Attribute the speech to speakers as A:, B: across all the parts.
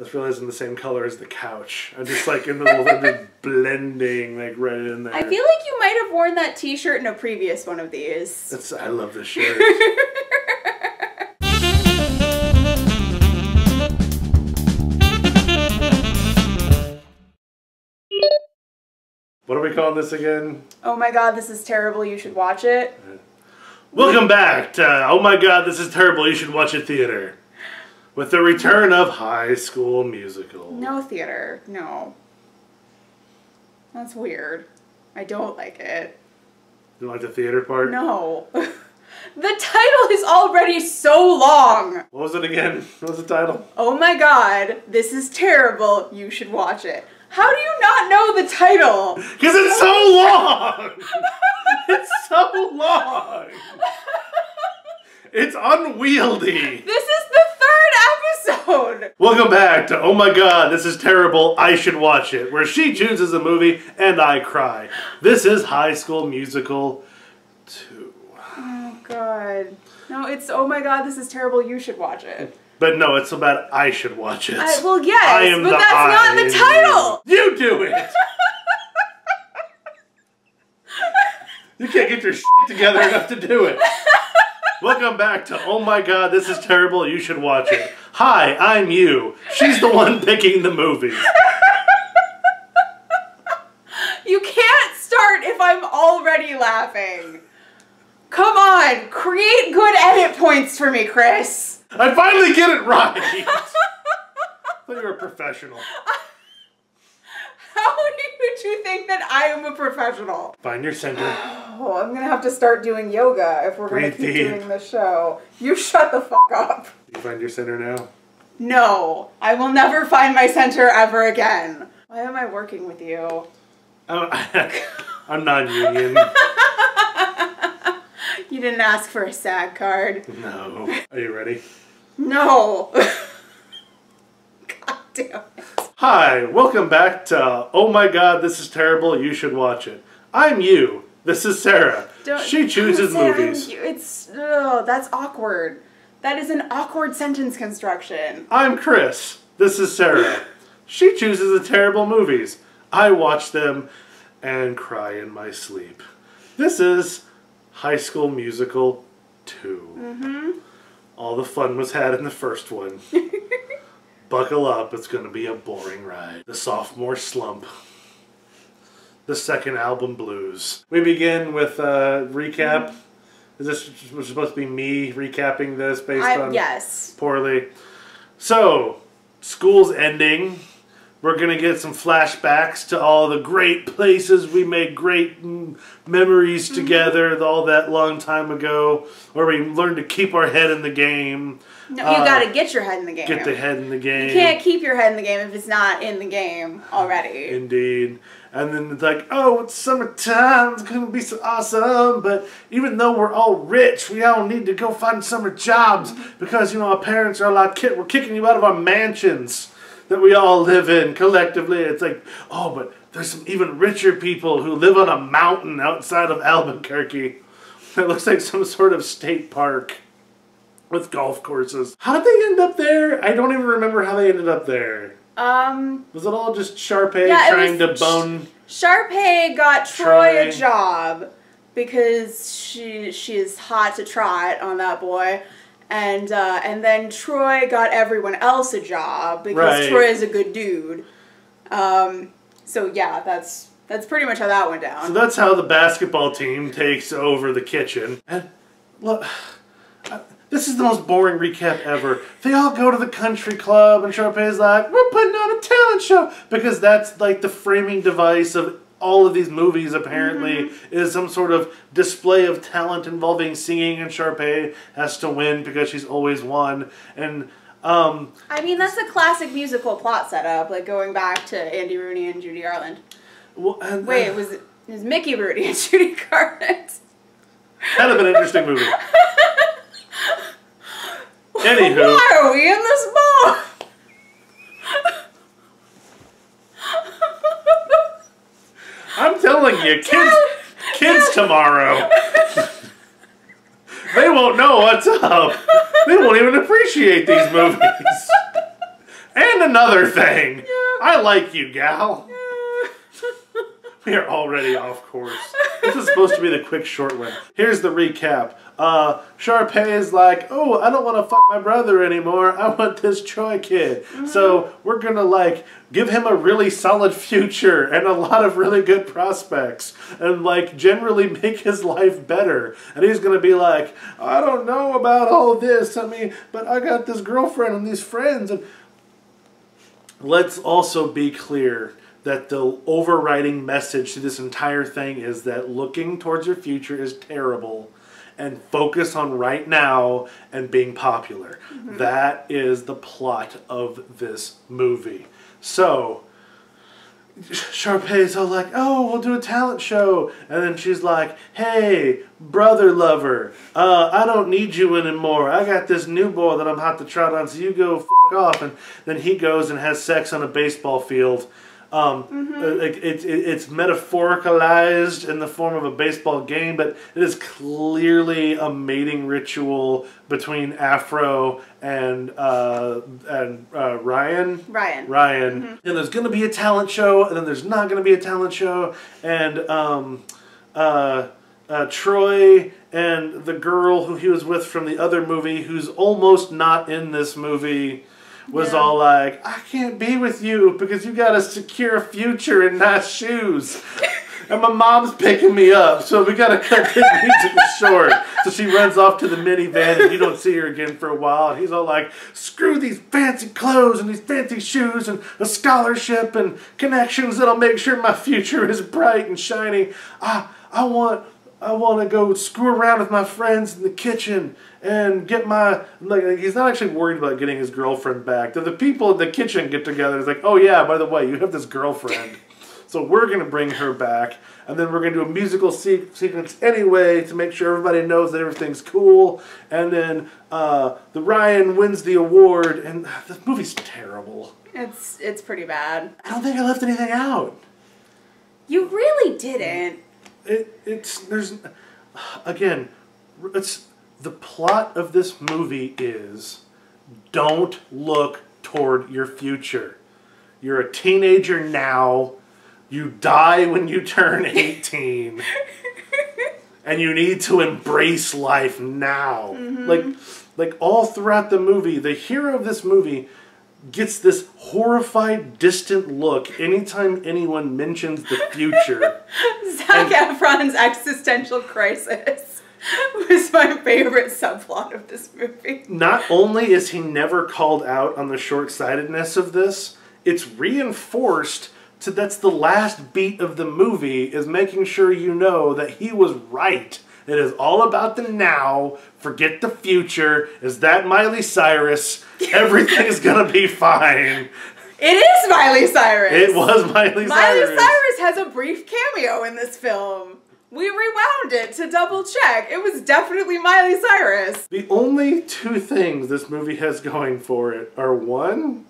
A: just realizing the same color as the couch. I'm just like in the middle, I'm just blending like right in there.
B: I feel like you might have worn that t-shirt in a previous one of these.
A: I love this shirt. What are we calling this again?
B: Oh my god, this is terrible, you should watch it.
A: Welcome back to Oh My God, This Is Terrible, You Should Watch It Theater. With the return of High School Musical.
B: No theater, no. That's weird. I don't like it.
A: You like the theater part?
B: No. The title is already so long.
A: What was it again? What was the title?
B: Oh my god, this is terrible, you should watch it. How do you not know the title?
A: Because it's so long! It's so long! It's unwieldy!
B: This is the third episode!
A: Welcome back to Oh My God, This Is Terrible, I Should Watch It, where she chooses a movie and I cry. This is High School Musical 2.
B: Oh god. No, it's Oh my god, this is terrible, you should watch it.
A: But no, it's about I should watch it.
B: Well, yes,
A: I am
B: but
A: the
B: that's not the title!
A: You do it! You can't get your shit together enough to do it. Welcome back to Oh My God, This Is Terrible, You Should Watch It. Hi, I'm you. She's the one picking the movies.
B: You can't start if I'm already laughing. Come on, create good edit points for me, Chris.
A: I finally get it right. I thought you were a professional.
B: How would you think that I am a professional?
A: Find your center.
B: Oh, I'm gonna have to start doing yoga if we're gonna keep doing this show. You shut the fuck up.
A: You find your center now?
B: No, I will never find my center ever again. Why am I working with you?
A: I'm non-union.
B: You didn't ask for a SAG card.
A: No. Are you ready?
B: No. God damn it.
A: Hi, welcome back to Oh My God, This Is Terrible, You Should Watch It. I'm you. This is Sarah. She chooses movies.
B: That's awkward. That is an awkward sentence construction.
A: I'm Chris. This is Sarah. She chooses the terrible movies. I watch them and cry in my sleep. This is High School Musical 2.
B: Mm-hmm.
A: All the fun was had in the first one. Buckle up, it's going to be a boring ride. The sophomore slump. The second album blues. We begin with a recap. Is this supposed to be me recapping this based on
B: yes.
A: Poorly? So, school's ending. We're going to get some flashbacks to all the great places we made great memories together all that long time ago, where we learned to keep our head in the game.
B: No, you gotta get your head in the game.
A: Get the head in the game.
B: You can't keep your head in the game if it's not in the game already.
A: Indeed. And then it's like, oh, it's summertime, it's gonna be so awesome, but even though we're all rich, we all need to go find summer jobs because, you know, our parents are like, we're kicking you out of our mansions that we all live in collectively. It's like, oh, but there's some even richer people who live on a mountain outside of Albuquerque. It looks like some sort of state park with golf courses. How did they end up there? I don't even remember how they ended up there. Was it all just Sharpay trying to bone?
B: Sharpay got Troy a job because she is hot to trot on that boy. And then Troy got everyone else a job because Troy is a good dude. So yeah, that's pretty much how that went down.
A: So that's how the basketball team takes over the kitchen. And look, this is the most boring recap ever. They all go to the country club and Sharpay's like, we're putting on a talent show. Because that's like the framing device of all of these movies, apparently, is some sort of display of talent involving singing, and Sharpay has to win because she's always won. And
B: I mean, that's a classic musical plot setup, like going back to Andy Rooney and Judy Garland.
A: Well,
B: wait, it was Mickey Rooney and Judy Garland.
A: That'd have been an interesting movie. Anywho,
B: why are we in this mall?
A: I'm telling you, kids tomorrow, they won't know what's up. They won't even appreciate these movies. And another thing. Yeah. I like you, gal. We are already off course. This is supposed to be the quick short one. Here's the recap. Sharpay is like, oh, I don't want to fuck my brother anymore. I want this Troy kid. So we're going to like give him a really solid future and a lot of really good prospects and like generally make his life better. And he's going to be like, I don't know about all this. I mean, but I got this girlfriend and these friends. And let's also be clear that the overriding message to this entire thing is that looking towards your future is terrible and focus on right now and being popular. That is the plot of this movie. So, Sharpay's all like, oh, we'll do a talent show. And then she's like, hey, brother lover, I don't need you anymore. I got this new boy that I'm hot to trot on, so you go fuck off. And then he goes and has sex on a baseball field. It's metaphoricalized in the form of a baseball game, but it is clearly a mating ritual between Afro and Ryan. And there's going to be a talent show, and then there's not going to be a talent show, and Troy and the girl who he was with from the other movie, who's almost not in this movie, was all like, I can't be with you because you got a secure future and nice shoes. And my mom's picking me up, so we got to cut this music short. So she runs off to the minivan and you don't see her again for a while. And he's all like, screw these fancy clothes and these fancy shoes and a scholarship and connections that'll make sure my future is bright and shiny. I want to go screw around with my friends in the kitchen and get my, like, he's not actually worried about getting his girlfriend back. The people in the kitchen get together. It's like, oh yeah, by the way, you have this girlfriend. So we're going to bring her back. And then we're going to do a musical sequence anyway to make sure everybody knows that everything's cool. And then the Ryan wins the award. And the movie's terrible.
B: It's pretty bad.
A: I don't think I left anything out.
B: You really didn't.
A: The plot of this movie is don't look toward your future. You're a teenager now. You die when you turn 18. And you need to embrace life now. Like all throughout the movie, the hero of this movie gets this horrified, distant look anytime anyone mentions the future.
B: Zac Efron's existential crisis was my favorite subplot of this movie.
A: Not only is he never called out on the short-sightedness of this, it's reinforced to that's the last beat of the movie, is making sure you know that he was right. It is all about the now. Forget the future. Is that Miley Cyrus? Everything is going to be fine.
B: It is Miley Cyrus.
A: It was Miley Cyrus.
B: Miley Cyrus has a brief cameo in this film. We rewound it to double check. It was definitely Miley Cyrus.
A: The only two things this movie has going for it are, one,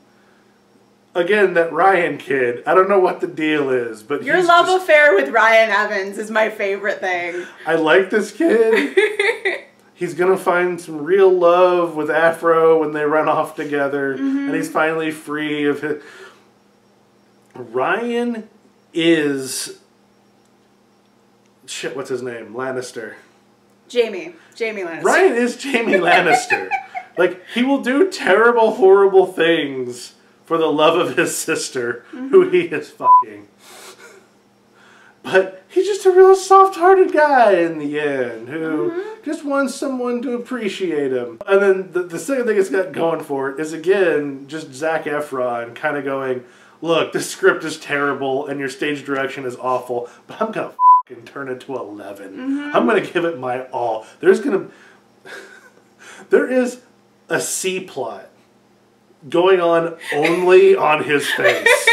A: again, that Ryan kid. I don't know what the deal is, but
B: your love affair with Ryan Evans is my favorite thing.
A: I like this kid. He's gonna find some real love with Afro when they run off together, and he's finally free of it. Ryan is shit. What's his name? Lannister.
B: Jamie Lannister.
A: Ryan is Jamie Lannister. Like, he will do terrible, horrible things for the love of his sister, who he is fucking. But he's just a real soft-hearted guy in the end, who just wants someone to appreciate him. And then the second thing it's got going for it is, again, just Zac Efron kind of going, look, this script is terrible and your stage direction is awful, but I'm going to fucking turn it to 11. I'm going to give it my all. There is a C-plot going on only on his face.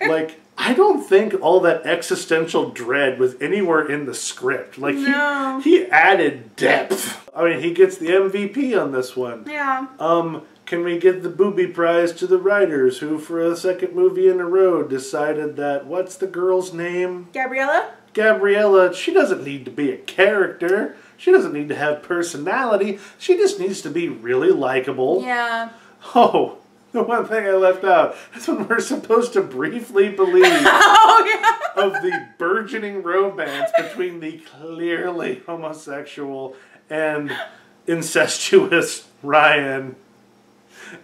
A: Like, I don't think all that existential dread was anywhere in the script. Like,
B: no.
A: he added depth. I mean, he gets the MVP on this one.
B: Yeah.
A: Can we give the booby prize to the writers who, for a second movie in a row, decided that, what's the girl's name?
B: Gabriella?
A: Gabriella, she doesn't need to be a character. She doesn't need to have personality. She just needs to be really likable.
B: Yeah.
A: Oh, The one thing I left out is when we're supposed to briefly believe of the burgeoning romance between the clearly homosexual and incestuous Ryan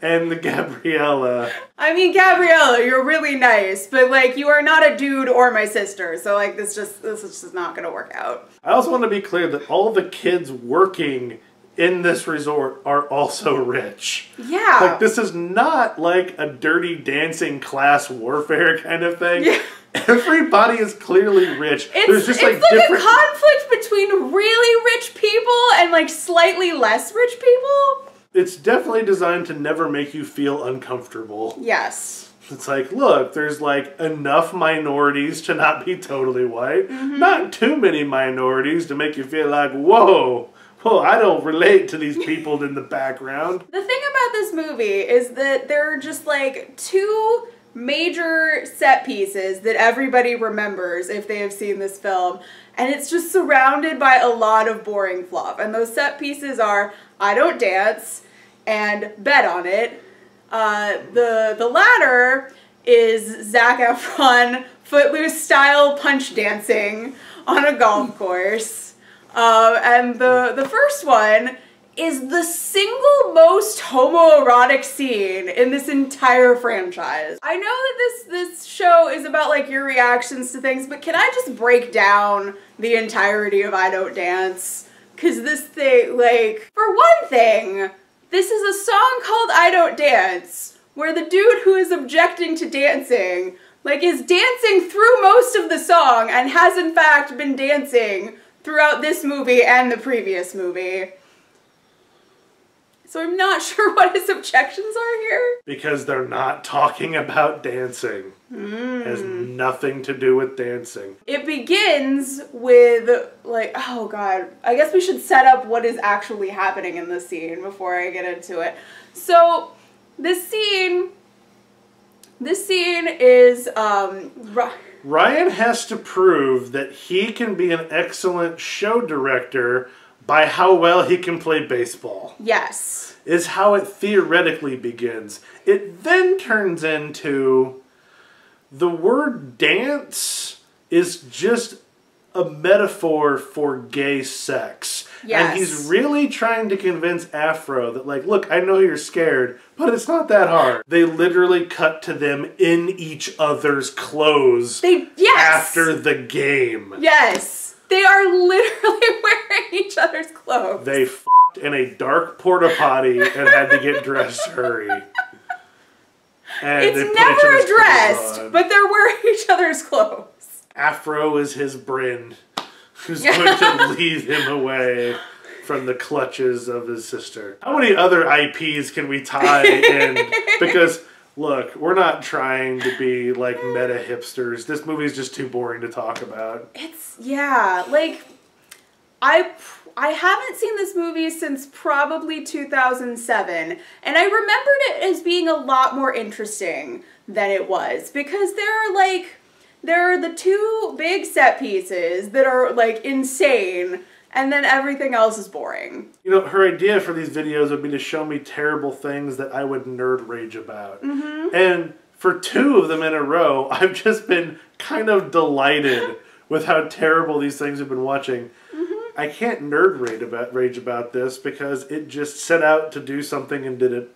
A: and the Gabriella.
B: I mean, Gabriella, you're really nice, but like, you are not a dude or my sister, so like, this is just not gonna work out.
A: I also want to be clear that all the kids working in this resort are also rich.
B: Yeah.
A: Like, this is not like a Dirty Dancing class warfare kind of thing. Yeah. Everybody is clearly rich. There's just like different...
B: a conflict between really rich people and like slightly less rich people.
A: It's definitely designed to never make you feel uncomfortable.
B: Yes.
A: It's like, look, there's like enough minorities to not be totally white. Not too many minorities to make you feel like, whoa. Well, I don't relate to these people in the background.
B: The thing about this movie is that there are just like two major set pieces that everybody remembers if they have seen this film, and it's just surrounded by a lot of boring fluff. And those set pieces are I Don't Dance and Bet on It. The latter is Zac Efron Footloose style punch dancing on a golf course. And the first one is the single most homoerotic scene in this entire franchise. I know that this show is about like your reactions to things, but can I just break down the entirety of I Don't Dance? Cause this thing, like, for one thing, this is a song called I Don't Dance, where the dude who is objecting to dancing, like, is dancing through most of the song and has in fact been dancing throughout this movie and the previous movie. So I'm not sure what his objections are here.
A: Because they're not talking about dancing. It has nothing to do with dancing. It
B: begins with, like, oh god, I guess we should set up what is actually happening in this scene before I get into it. So, this scene is,
A: Ryan has to prove that he can be an excellent show director by how well he can play baseball.
B: Yes.
A: Is how it theoretically begins. It then turns into the word dance is just a metaphor for gay sex.
B: Yes.
A: And he's really trying to convince Afro that, like, look, I know you're scared, but it's not that hard. They literally cut to them in each other's clothes after the game.
B: Yes. They are literally wearing each other's clothes.
A: They f***ed in a dark porta potty and had to get dressed to hurry. And
B: it's never addressed, but they're wearing each other's clothes.
A: Afro is his Bryn, who's going to lead him away from the clutches of his sister. How many other IPs can we tie in? Because, look, we're not trying to be like meta hipsters. This movie's just too boring to talk about.
B: Yeah, like, I haven't seen this movie since probably 2007, and I remembered it as being a lot more interesting than it was, because there are the two big set pieces that are, like, insane, and then everything else is boring.
A: You know, her idea for these videos would be to show me terrible things that I would nerd rage about. And for two of them in a row, I've just been kind of delighted with how terrible these things have been watching. I can't nerd rage about this because it just set out to do something and did it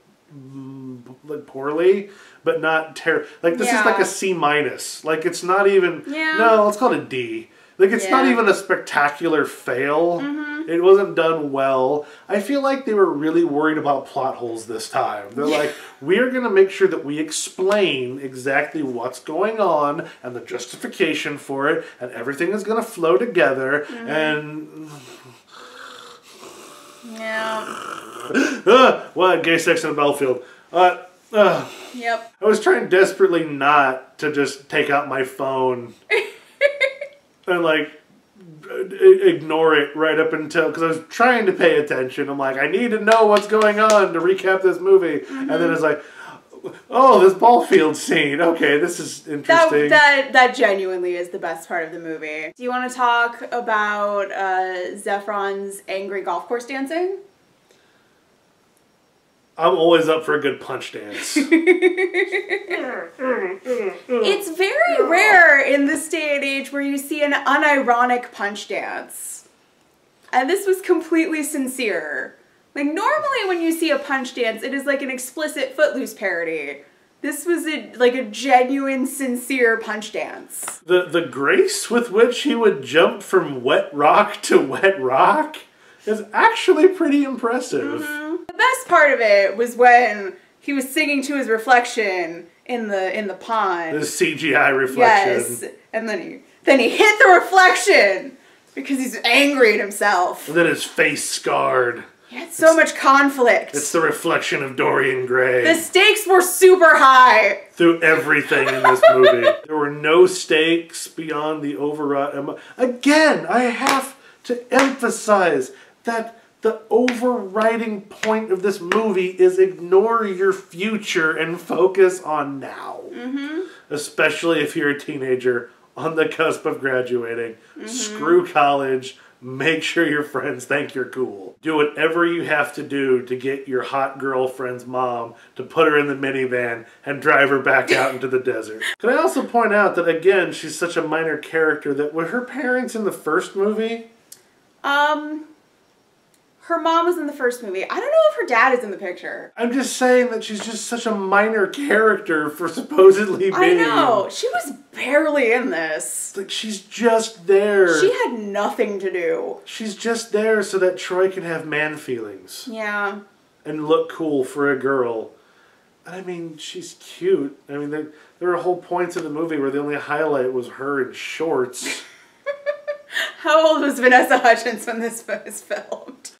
A: like poorly, but not terrible. Like, this is like a C-. Like, it's not even... No, let's call it a D. Like, it's not even a spectacular fail. It wasn't done well. I feel like they were really worried about plot holes this time. They're like, we are going to make sure that we explain exactly what's going on and the justification for it, and everything is going to flow together, and... What? Gay sex in a battlefield.
B: Yep.
A: I was trying desperately not to just take out my phone and, like, ignore it right up until, because I was trying to pay attention. I'm like, I need to know what's going on to recap this movie. And then it's like, oh, this ball field scene. Okay, this is interesting.
B: That genuinely is the best part of the movie. Do you want to talk about Zephron's angry golf course dancing?
A: I'm always up for a good punch dance.
B: It's very rare in this day and age where you see an unironic punch dance. And this was completely sincere. Like, normally when you see a punch dance, it is like an explicit Footloose parody. This was like a genuine, sincere punch dance.
A: The grace with which he would jump from wet rock to wet rock is actually pretty impressive.
B: Mm-hmm. The best part of it was when he was singing to his reflection in the pond.
A: The CGI reflection.
B: Yes, and then he hit the reflection because he's angry at himself.
A: And then his face scarred.
B: He had so much conflict.
A: It's the reflection of Dorian Gray.
B: The stakes were super high.
A: Through everything in this movie. There were no stakes beyond the overwrought... Again, I have to emphasize that the overriding point of this movie is ignore your future and focus on now. Mm-hmm. Especially if you're a teenager on the cusp of graduating. Mm-hmm. Screw college. Make sure your friends think you're cool. Do whatever you have to do to get your hot girlfriend's mom to put her in the minivan and drive her back out into the desert. Can I also point out that, again, she's such a minor character that were her parents in the first movie?
B: Her mom was in the first movie. I don't know if her dad is in the picture.
A: I'm just saying that she's just such a minor character for supposedly being...
B: I know. She was barely in this.
A: Like, she's just there.
B: She had nothing to do.
A: She's just there so that Troy can have man feelings.
B: Yeah.
A: And look cool for a girl. And I mean, she's cute. I mean, there were whole points in the movie where the only highlight was her in shorts.
B: How old was Vanessa Hudgens when this was filmed?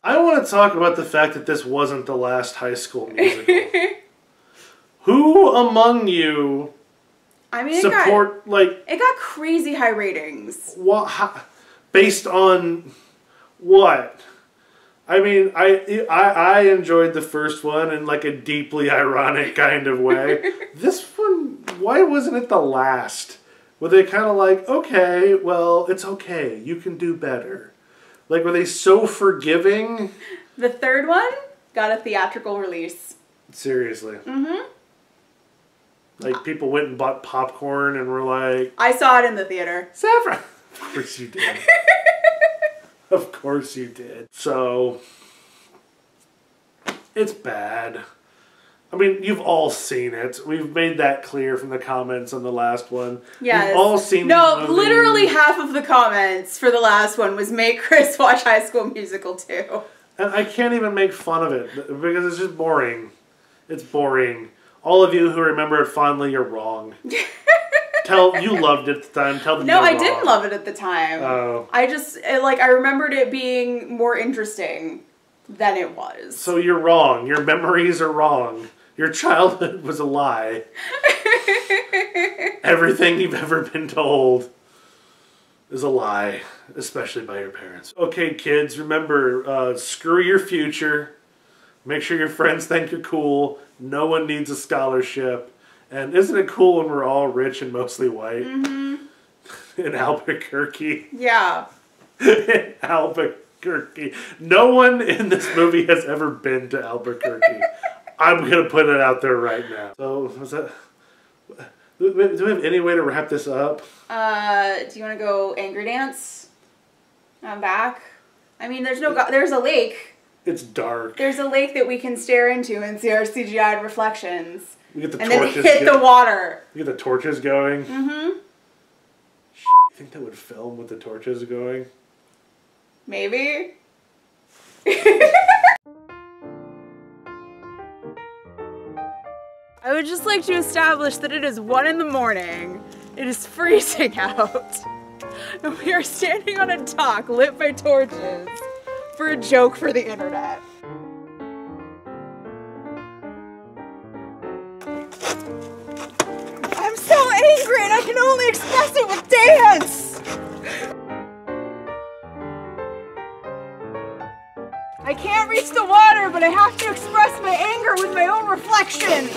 A: I want to talk about the fact that this wasn't the last High School Musical. Who among you
B: it got crazy high ratings.
A: What, based on what? I mean, I enjoyed the first one in like a deeply ironic kind of way. This one, why wasn't it the last? Were they kind of like, okay, well, it's okay, you can do better? Like, were they so forgiving?
B: The third one got a theatrical release.
A: Seriously.
B: Mm-hmm.
A: Like, people went and bought popcorn and were like...
B: I saw it in the theater.
A: Saffron! Of course you did. Of course you did. So, it's bad. I mean, you've all seen it. We've made that clear from the comments on the last one.
B: Yes.
A: You've all seen it.
B: No, literally half of the comments for the last one was make Chris watch High School Musical 2.
A: And I can't even make fun of it because it's just boring. It's boring. All of you who remember it fondly, you're wrong. You loved it at the time. Tell them
B: No,
A: you're
B: I
A: wrong.
B: didn't love it at the time.
A: Oh.
B: I remembered it being more interesting than it was.
A: So you're wrong. Your memories are wrong. Your childhood was a lie. Everything you've ever been told is a lie, especially by your parents. Okay, kids, remember, screw your future. Make sure your friends think you're cool. No one needs a scholarship. And isn't it cool when we're all rich and mostly white? Mm-hmm. In Albuquerque.
B: Yeah.
A: In Albuquerque. No one in this movie has ever been to Albuquerque. I'm going to put it out there right now. So, was that... Do we have any way to wrap this up?
B: Do you want to go angry dance? I'm back. I mean, there's a lake.
A: It's dark.
B: There's a lake that we can stare into and see our CGI'd reflections.
A: We get the
B: and
A: torches.
B: And then hit the water.
A: You get the torches going.
B: Mm-hmm.
A: You think that would film with the torches going?
B: Maybe. I would just like to establish that it is 1 in the morning. It is freezing out. And we are standing on a dock lit by torches for a joke for the internet. I'm so angry and I can only express it with dance! I can't reach the water, but I have to express my anger with my own reflection.